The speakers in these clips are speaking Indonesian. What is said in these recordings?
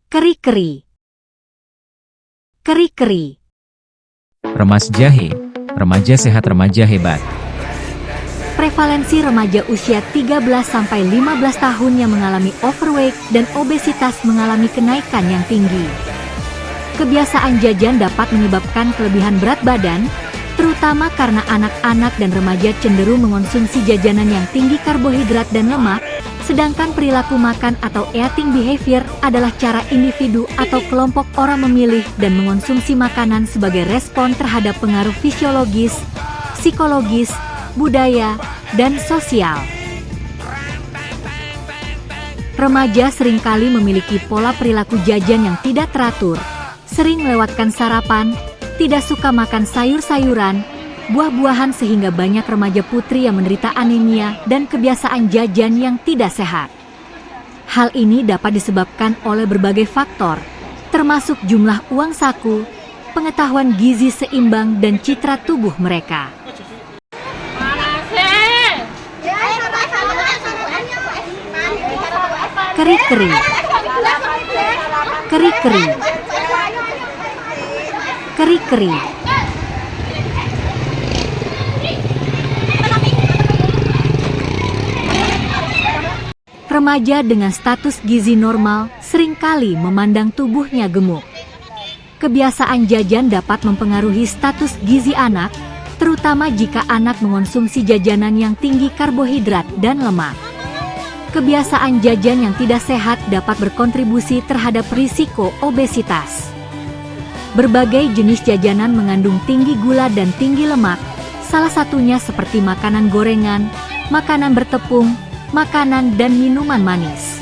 Keri-keri. Keri-keri. Remas jahe, remaja sehat remaja hebat. Prevalensi remaja usia 13-15 tahun yang mengalami overweight dan obesitas mengalami kenaikan yang tinggi. Kebiasaan jajan dapat menyebabkan kelebihan berat badan, terutama karena anak-anak dan remaja cenderung mengonsumsi jajanan yang tinggi karbohidrat dan lemak, sedangkan perilaku makan atau eating behavior adalah cara individu atau kelompok orang memilih dan mengonsumsi makanan sebagai respon terhadap pengaruh fisiologis, psikologis, budaya, dan sosial. Remaja seringkali memiliki pola perilaku jajan yang tidak teratur, sering melewatkan sarapan, tidak suka makan sayur-sayuran, buah-buahan sehingga banyak remaja putri yang menderita anemia dan kebiasaan jajan yang tidak sehat. Hal ini dapat disebabkan oleh berbagai faktor, termasuk jumlah uang saku, pengetahuan gizi seimbang dan citra tubuh mereka. Keri-keri. Keri-keri. Keri-keri. Remaja dengan status gizi normal seringkali memandang tubuhnya gemuk. Kebiasaan jajan dapat mempengaruhi status gizi anak, terutama jika anak mengonsumsi jajanan yang tinggi karbohidrat dan lemak. Kebiasaan jajan yang tidak sehat dapat berkontribusi terhadap risiko obesitas. Berbagai jenis jajanan mengandung tinggi gula dan tinggi lemak, salah satunya seperti makanan gorengan, makanan bertepung, makanan dan minuman manis.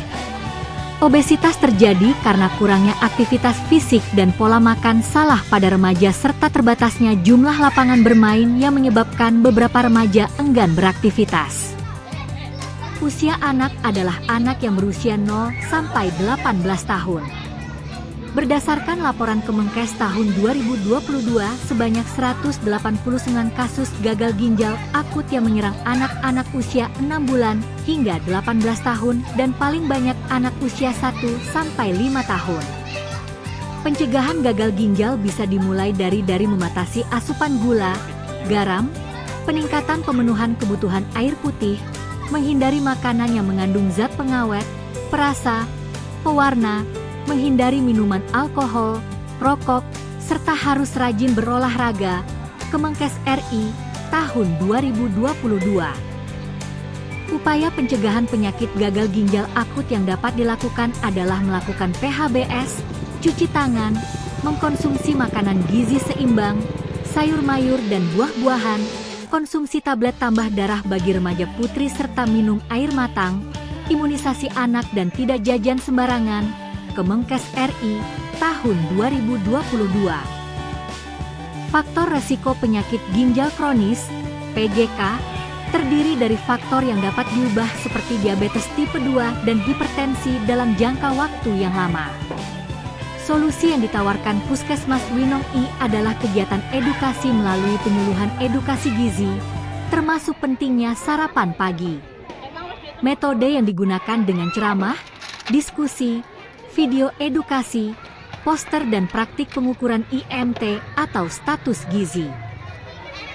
Obesitas terjadi karena kurangnya aktivitas fisik dan pola makan salah pada remaja serta terbatasnya jumlah lapangan bermain yang menyebabkan beberapa remaja enggan beraktivitas. Usia anak adalah anak yang berusia 0 sampai 18 tahun. Berdasarkan laporan Kemenkes tahun 2022, sebanyak 189 kasus gagal ginjal akut yang menyerang anak-anak usia 6 bulan hingga 18 tahun dan paling banyak anak usia 1 sampai 5 tahun. Pencegahan gagal ginjal bisa dimulai dari membatasi asupan gula, garam, peningkatan pemenuhan kebutuhan air putih, menghindari makanan yang mengandung zat pengawet, perasa, pewarna, menghindari minuman alkohol, rokok, serta harus rajin berolahraga. Kemenkes RI tahun 2022. Upaya pencegahan penyakit gagal ginjal akut yang dapat dilakukan adalah melakukan PHBS, cuci tangan, mengkonsumsi makanan gizi seimbang, sayur mayur dan buah-buahan, konsumsi tablet tambah darah bagi remaja putri serta minum air matang, imunisasi anak dan tidak jajan sembarangan. Kemenkes RI tahun 2022. Faktor resiko penyakit ginjal kronis (PGK) terdiri dari faktor yang dapat diubah seperti diabetes tipe 2 dan hipertensi dalam jangka waktu yang lama. Solusi yang ditawarkan Puskesmas Winong I adalah kegiatan edukasi melalui penyuluhan edukasi gizi, termasuk pentingnya sarapan pagi. Metode yang digunakan dengan ceramah, diskusi, video edukasi, poster dan praktik pengukuran IMT atau status gizi.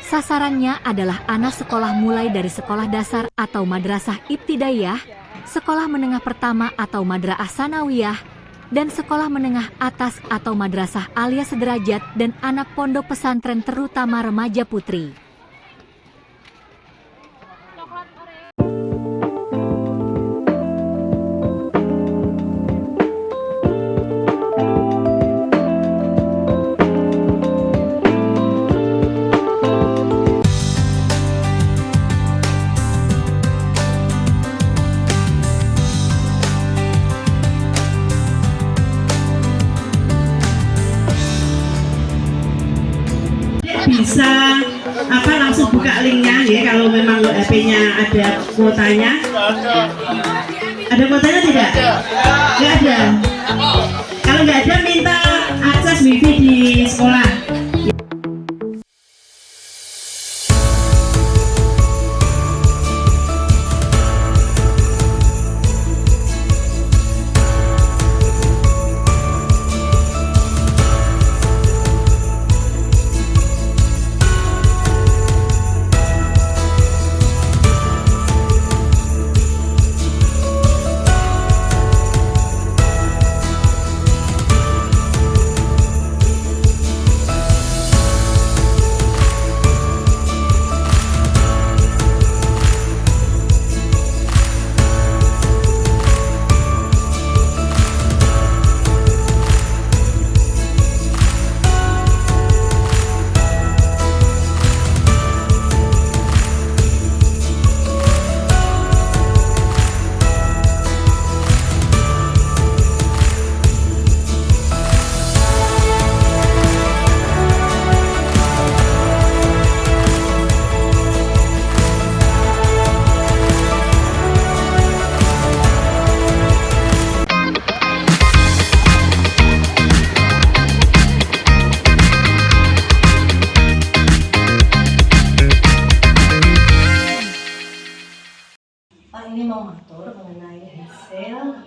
Sasarannya adalah anak sekolah mulai dari sekolah dasar atau madrasah ibtidaiyah, sekolah menengah pertama atau madrasah sanawiyah, dan sekolah menengah atas atau madrasah alia sederajat dan anak pondok pesantren terutama remaja putri. Bisa langsung buka linknya ya kalau memang HP-nya ada kuotanya. Ada kuotanya tidak? Nggak ada. Kalau nggak ada minta akses wifi di sekolah.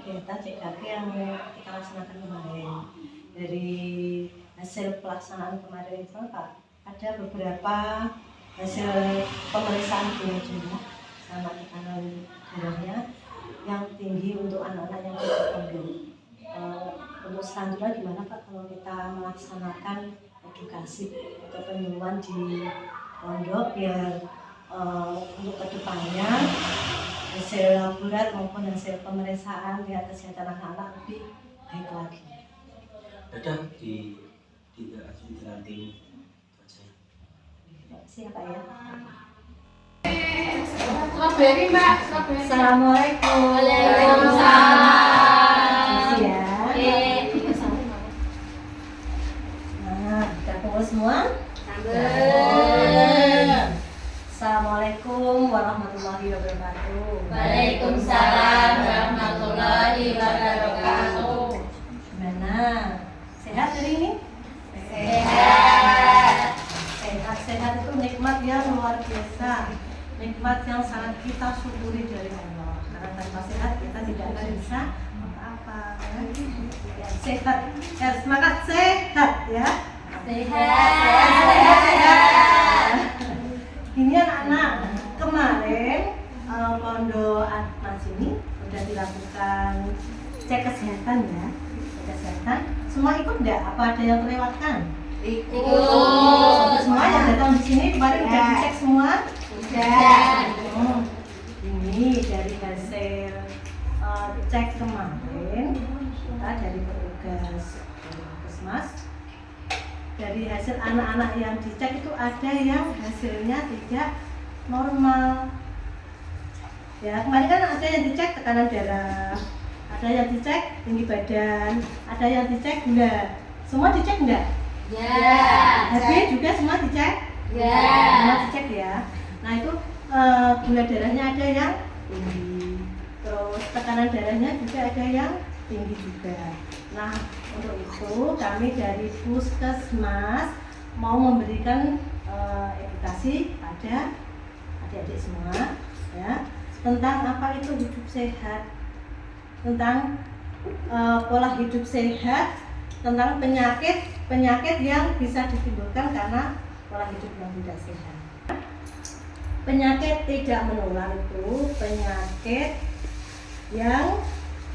kegiatan CKG yang kita laksanakan kemarin. Dari hasil pelaksanaan kemarin itu Pak, ada beberapa hasil pemeriksaan gula darah sama tekanan darahnya yang tinggi untuk anak-anak yang tidak pondok. Untuk selanjutnya gimana Pak kalau kita melaksanakan edukasi atau penyuluhan di pondok biar untuk kedepannya hasil laborat maupun hasil pemeriksaan lihat kesehatan anak-anak lebih baik lagi. Ada di dalam tim saja. Siapa ya? Strawberry Mbak, strawberry. Assalamualaikum. Waalaikumsalam. Ya. Nah, udah kumpul semua? Assalamualaikum warahmatullahi wabarakatuh. Waalaikumsalam warahmatullahi wabarakatuh. Gimana? Sehat hari ini? Sehat. Sehat itu nikmat yang luar biasa, nikmat yang sangat kita syukuri dari Allah. Karena tanpa sehat kita tidak akan bisa apa-apa. Ya, sehat, ya, semangat sehat ya. Sehat. Ini anak-anak kemarin Pondok Atmas ini sudah dilakukan cek kesehatan ya, cek kesehatan. Semua ikut enggak? Apa ada yang terlewatkan? Ikut. Semua yang datang di sini kemarin udah dicek semua? Udah. Ini dari hasil cek kemarin kita dari petugas Puskesmas, dari hasil anak-anak yang dicek itu ada yang hasilnya tidak normal. Ya kemarin kan ada yang dicek tekanan darah, ada yang dicek tinggi badan, ada yang dicek gula. Semua dicek enggak? Ya. HB juga semua dicek? Ya. Semua dicek ya. Nah itu gula darahnya ada yang tinggi, terus tekanan darahnya juga ada yang tinggi juga. Nah untuk itu kami dari Puskesmas mau memberikan edukasi pada adik-adik semua ya tentang apa itu hidup sehat, tentang pola hidup sehat, tentang penyakit yang bisa ditimbulkan karena pola hidup yang tidak sehat. Penyakit tidak menular itu penyakit yang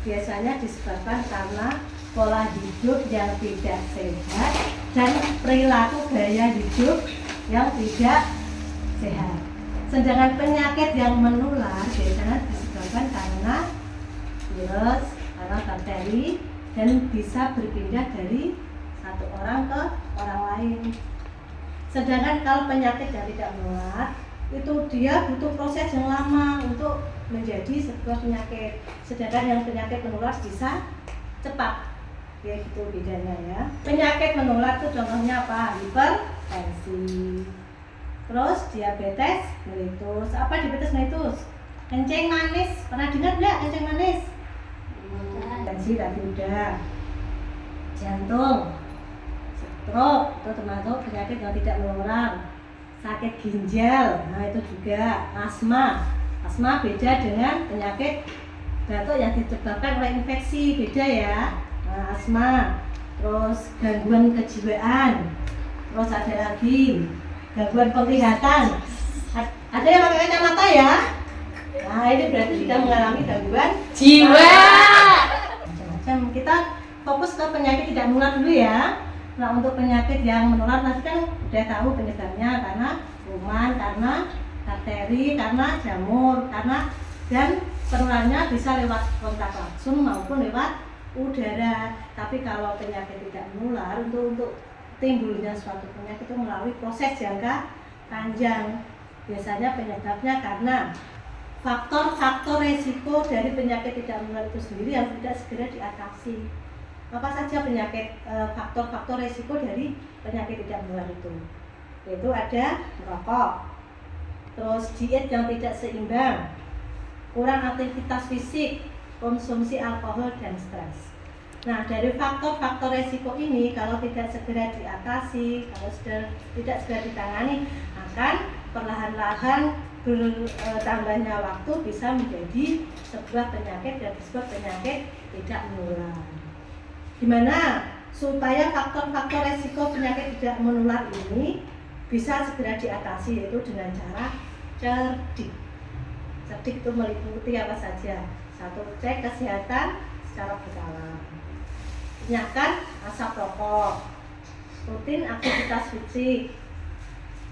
biasanya disebabkan karena pola hidup yang tidak sehat dan perilaku gaya hidup yang tidak sehat. Sedangkan penyakit yang menular biasanya disebabkan karena virus, karena bakteri, dan bisa berpindah dari satu orang ke orang lain. Sedangkan kalau penyakit yang tidak menular itu dia butuh proses yang lama untuk menjadi sebuah penyakit. Sedangkan yang penyakit menular bisa cepat, ya gitu bedanya ya. Penyakit menular itu contohnya apa? Hipertensi, terus diabetes mellitus. Apa diabetes mellitus? Kencing manis. Pernah dengar nggak kencing manis? Tensi tadi udah. Jantung, stroke itu termasuk penyakit yang tidak menular. Sakit ginjal, nah itu juga. Asma beda dengan penyakit batuk yang disebabkan oleh infeksi, beda ya. Nah, asma, terus gangguan kejiwaan, terus ada lagi gangguan penglihatan. Ada yang pakai kacamata ya? Nah ini berarti sudah mengalami gangguan Jiwa. macam-macam. Kita fokus ke penyakit tidak menular dulu ya. Nah untuk penyakit yang menular nanti kan udah tahu penyebabnya, karena kuman, karena bakteri, karena jamur, karena dan penularannya bisa lewat kontak langsung maupun lewat udara. Tapi kalau penyakit tidak menular, untuk timbulnya suatu penyakit itu melalui proses jangka panjang. Biasanya penyebabnya karena faktor-faktor resiko dari penyakit tidak menular itu sendiri yang tidak segera diatasi. Apa saja penyakit faktor-faktor resiko dari penyakit tidak menular itu? Yaitu ada merokok, terus diet yang tidak seimbang, kurang aktivitas fisik, konsumsi alkohol, dan stres. Nah dari faktor-faktor resiko ini kalau tidak segera diatasi, kalau tidak segera ditangani, akan perlahan-lahan bertambahnya waktu bisa menjadi sebuah penyakit yang disebut penyakit tidak menular. Gimana supaya faktor-faktor resiko penyakit tidak menular ini bisa segera diatasi, yaitu dengan cara cerdik. Cerdik itu meliputi apa saja? Satu, cek kesehatan secara berkala, hindarkan asap rokok, rutin aktivitas fisik,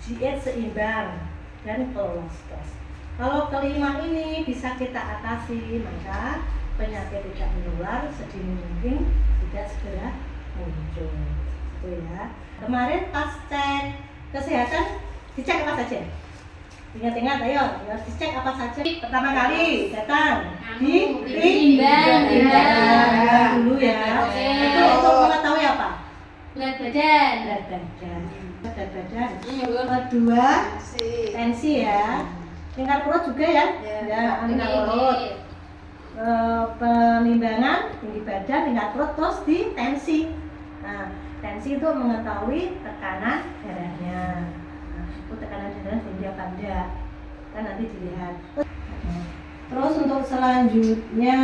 diet seimbang, dan kelola stres. Kalau kelima ini bisa kita atasi, maka penyakit tidak menular sedini mungkin tidak segera muncul. Itu ya. Kemarin pas cek kesehatan dicek apa saja? Ingat-ingat, ayo, dicek apa saja? Pertama kali datang di Timbang dulu ya. Oke. Itu untuk mengetahui apa? Berat badan. Berat badan. Kedua, tensi ya. Lingkar perut juga ya. Ya, lingkar perut. Penimbangan tinggi badan, lingkar perut, terus di tensi. Nah, tensi itu mengetahui tekanan darahnya. Nah, itu tekanan darah tinggi apa enggak? Kan nanti dilihat. Terus untuk selanjutnya,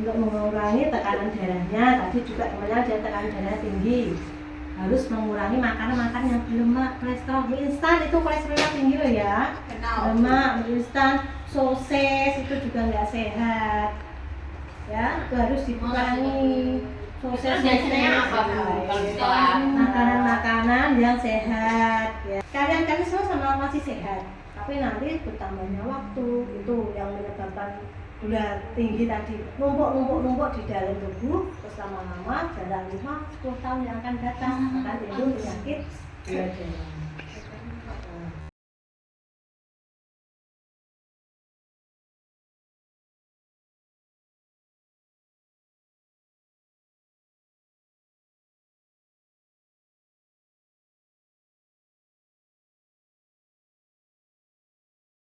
untuk mengurangi tekanan darahnya, tadi juga temannya ada tekanan darah tinggi, harus mengurangi makanan-makanan yang berlemak, kolesterol mie instan itu kolesterolnya tinggi loh ya. Lemak, mie instan, sosis itu juga nggak sehat. Ya, itu harus dikurangi. Sosis biasanya apa, Bu, kalau setelah? Makanan-makanan yang sehat ya. Kalian semua sama masih sehat, tapi nanti bertambahnya waktu itu yang menyebabkan gula tinggi tadi numpuk di dalam tubuh, terus lama-lama jalan 5-10 tahun yang akan datang akan timbul penyakit gula darah.